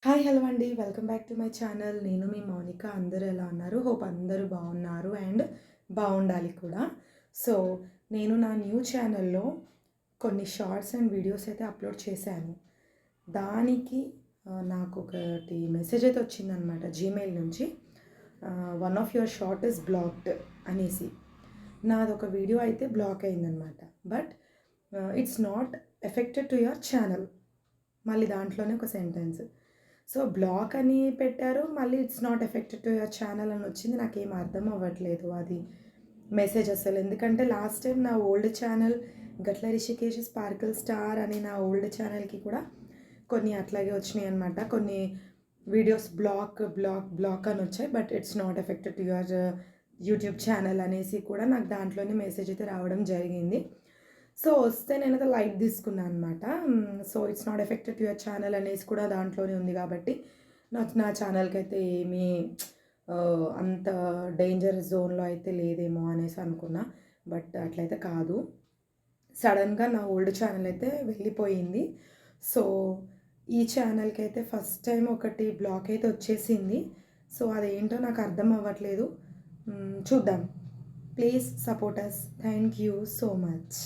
Hi hello అండి, welcome back to my channel. నేను మీ మౌనిక. అందరూ ఎలా ఉన్నారు? హోప్ అందరూ బాగున్నారు అండ్ బాగుండాలి కూడా. సో నేను నా న్యూ ఛానల్లో కొన్ని షార్ట్స్ అండ్ వీడియోస్ అయితే అప్లోడ్ చేశాను. దానికి నాకు ఒకటి మెసేజ్ అయితే వచ్చిందనమాట జీమెయిల్ నుంచి. One of your short is blocked అనేసి. నాదొక వీడియో అయితే బ్లాక్ అయిందనమాట. But it's not affected to your channel. మళ్ళీ దాంట్లోనే ఒక సెంటెన్స్. సో బ్లాక్ అని పెట్టారు, మళ్ళీ it's not affected to your channel అని వచ్చింది. నాకేం అర్థం అవ్వట్లేదు అది మెసేజ్ అసలు. ఎందుకంటే లాస్ట్ టైం నా ఓల్డ్ ఛానల్ గట్ల రిషికేష్ స్పార్కిల్ స్టార్ అని నా ఓల్డ్ ఛానల్కి కూడా కొన్ని అట్లాగే వచ్చినాయి అనమాట. కొన్ని వీడియోస్ బ్లాక్ అని వచ్చాయి. But it's not affected to your YouTube channel అనేసి కూడా నాకు దాంట్లోనే మెసేజ్ అయితే రావడం జరిగింది. సో వస్తే నేనైతే లైట్ తీసుకున్నాను అనమాట. So it's not affected to your channel అనేసి కూడా దాంట్లోనే ఉంది కాబట్టి నా ఛానల్కి అయితే ఏమీ అంత డేంజర్ జోన్లో అయితే లేదేమో అనేసి అనుకున్నా. బట్ అట్లయితే కాదు. సడన్గా నా ఓల్డ్ ఛానల్ అయితే వెళ్ళిపోయింది. సో ఈ ఛానల్కి అయితే ఫస్ట్ టైం ఒకటి బ్లాక్ అయితే వచ్చేసింది. సో అదేంటో నాకు అర్థం అవ్వట్లేదు. చూద్దాం. Please support us. Thank you so much.